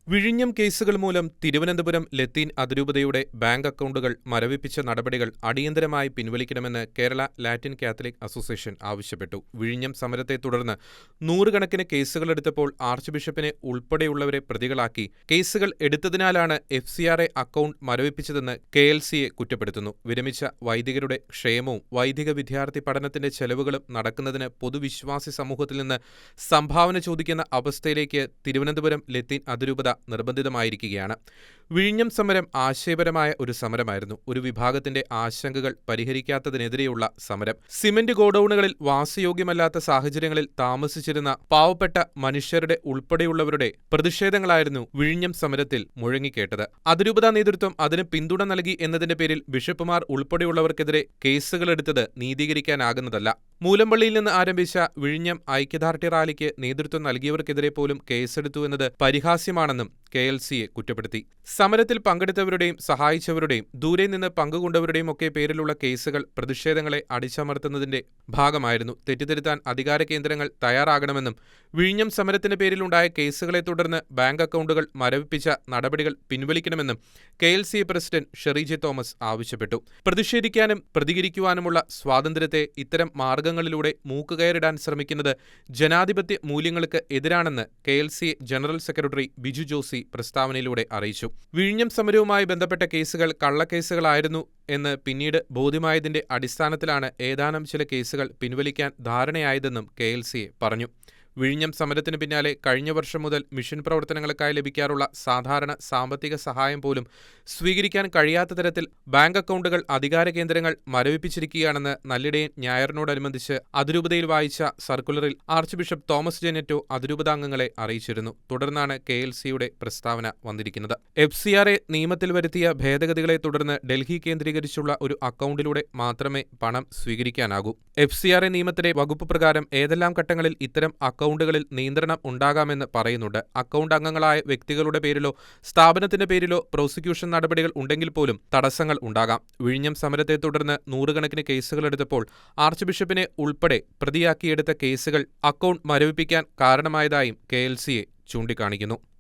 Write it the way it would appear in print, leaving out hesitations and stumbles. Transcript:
വിഴിഞ്ഞം കേസുകൾ മൂലം തിരുവനന്തപുരം ലത്തീൻ അതിരൂപതയുടെ ബാങ്ക് അക്കൗണ്ടുകൾ മരവിപ്പിച്ച നടപടികൾ അടിയന്തരമായി പിൻവലിക്കണമെന്ന് കേരള ലാറ്റിൻ കാത്തലിക് അസോസിയേഷൻ ആവശ്യപ്പെട്ടു. വിഴിഞ്ഞം സമരത്തെ തുടർന്ന് നൂറുകണക്കിന് കേസുകളെടുത്തപ്പോൾ ആർച്ച് ബിഷപ്പിനെ ഉൾപ്പെടെയുള്ളവരെ പ്രതികളാക്കി കേസുകൾ എടുത്തതിനാലാണ് FCRA അക്കൗണ്ട് മരവിപ്പിച്ചതെന്ന് KLCയെ കുറ്റപ്പെടുത്തുന്നു. വിരമിച്ച വൈദികരുടെ ക്ഷേമവും വൈദിക വിദ്യാർത്ഥി പഠനത്തിന്റെ ചെലവുകളും നടക്കുന്നതിന് പൊതുവിശ്വാസി സമൂഹത്തിൽ നിന്ന് സംഭാവന ചോദിക്കുന്ന അവസ്ഥയിലേക്ക് തിരുവനന്തപുരം ലത്തീൻ അതിരൂപത നിർബന്ധിതമായിരിക്കുകയാണ്. വിഴിഞ്ഞം സമരം ആശയപരമായ ഒരു സമരമായിരുന്നു. ഒരു വിഭാഗത്തിന്റെ ആശങ്കകൾ പരിഹരിക്കാത്തതിനെതിരെയുള്ള സമരം. സിമന്റ് ഗോഡൌണുകളിൽ വാസയോഗ്യമല്ലാത്ത സാഹചര്യങ്ങളിൽ താമസിച്ചിരുന്ന പാവപ്പെട്ട മനുഷ്യരുടെ ഉൾപ്പെടെയുള്ളവരുടെ പ്രതിഷേധങ്ങളായിരുന്നു വിഴിഞ്ഞം സമരത്തിൽ മുഴങ്ങിക്കേട്ടത്. അതിരൂപതാ നേതൃത്വം അതിന് പിന്തുണ നൽകി എന്നതിന്റെ പേരിൽ ബിഷപ്പുമാർ ഉൾപ്പെടെയുള്ളവർക്കെതിരെ കേസുകളെടുത്തത് നീതീകരിക്കാനാകുന്നതല്ല. മൂലമ്പള്ളിയിൽ നിന്ന് ആരംഭിച്ച വിഴിഞ്ഞം ഐക്യദാർഢ്യ റാലിക്ക് നേതൃത്വം നൽകിയവർക്കെതിരെ പോലും കേസെടുത്തു എന്നത് പരിഹാസ്യമാണെന്നും KLCയെ കുറ്റപ്പെടുത്തി. സമരത്തിൽ പങ്കെടുത്തവരുടെയും സഹായിച്ചവരുടെയും ദൂരെ നിന്ന് പങ്കുകൊണ്ടവരുടെയും ഒക്കെ പേരിലുള്ള കേസുകൾ പ്രതിഷേധങ്ങളെ അടിച്ചമർത്തുന്നതിന്റെ ഭാഗമായിരുന്നു. തെറ്റിദ്ധരുത്താൻ അധികാര കേന്ദ്രങ്ങൾ തയ്യാറാകണമെന്നും വിഴിഞ്ഞം സമരത്തിന്റെ പേരിലുണ്ടായ കേസുകളെ തുടർന്ന് ബാങ്ക് അക്കൗണ്ടുകൾ മരവിപ്പിച്ച നടപടികൾ പിൻവലിക്കണമെന്നും KLC president Sherry J Thomas ആവശ്യപ്പെട്ടു. പ്രതിഷേധിക്കാനും പ്രതികരിക്കുവാനുമുള്ള സ്വാതന്ത്ര്യത്തെ ഇത്തരം മാർഗങ്ങളിലൂടെ മൂക്കുകയറിടാൻ ശ്രമിക്കുന്നത് ജനാധിപത്യ മൂല്യങ്ങൾക്ക് എതിരാണെന്ന് KLC general secretary Biju Josy പ്രസ്താവനയിലൂടെ അറിയിച്ചു. വിഴിഞ്ഞം സമരവുമായി ബന്ധപ്പെട്ട കേസുകൾ കള്ളക്കേസുകളായിരുന്നു എന്ന് പിന്നീട് ബോധ്യമായതിന്റെ അടിസ്ഥാനത്തിലാണ് ഏതാനും ചില കേസുകൾ പിൻവലിക്കാൻ ധാരണയായതെന്നും KLCയെ പറഞ്ഞു. വിഴിഞ്ഞം സമരത്തിന് പിന്നാലെ കഴിഞ്ഞ വർഷം മുതൽ മിഷൻ പ്രവർത്തനങ്ങൾക്കായി ലഭിക്കാറുള്ള സാധാരണ സാമ്പത്തിക സഹായം പോലും സ്വീകരിക്കാൻ കഴിയാത്ത തരത്തിൽ ബാങ്ക് അക്കൗണ്ടുകൾ അധികാര കേന്ദ്രങ്ങൾ മരവിപ്പിച്ചിരിക്കുകയാണെന്ന് നല്ലിടയൻ ഞായറിനോടനുബന്ധിച്ച് അതിരൂപതയിൽ വായിച്ച സർക്കുലറിൽ ആർച്ച് ബിഷപ്പ് തോമസ് ജെനെറ്റോ അതിരൂപതാംഗങ്ങളെ അറിയിച്ചിരുന്നു. തുടർന്നാണ് KLCയുടെ പ്രസ്താവന വന്നിരിക്കുന്നത്. FCRA നിയമത്തിൽ വരുത്തിയ ഭേദഗതികളെ തുടർന്ന് ഡൽഹി കേന്ദ്രീകരിച്ചുള്ള ഒരു അക്കൗണ്ടിലൂടെ മാത്രമേ പണം സ്വീകരിക്കാനാകൂ. FCRA നിയമത്തിലെ വകുപ്പ് പ്രകാരം ഏതെല്ലാം ഘട്ടങ്ങളിൽ ഇത്തരം അക്കൗണ്ടുകളിൽ നിയന്ത്രണം ഉണ്ടാകാമെന്ന് പറയുന്നുണ്ട്. അക്കൗണ്ട് അംഗങ്ങളായ വ്യക്തികളുടെ പേരിലോ സ്ഥാപനത്തിന്റെ പേരിലോ പ്രോസിക്യൂഷൻ നടപടികൾ ഉണ്ടെങ്കിൽ പോലും തടസ്സങ്ങൾ ഉണ്ടാകാം. വിഴിഞ്ഞം സമരത്തെ തുടർന്ന് നൂറുകണക്കിന് കേസുകളെടുത്തപ്പോൾ ആർച്ച് ബിഷപ്പിനെ ഉൾപ്പെടെ പ്രതിയാക്കിയെടുത്ത കേസുകൾ അക്കൗണ്ട് മരവിപ്പിക്കാൻ കാരണമായതായും KLCയെ ചൂണ്ടിക്കാണിക്കുന്നു.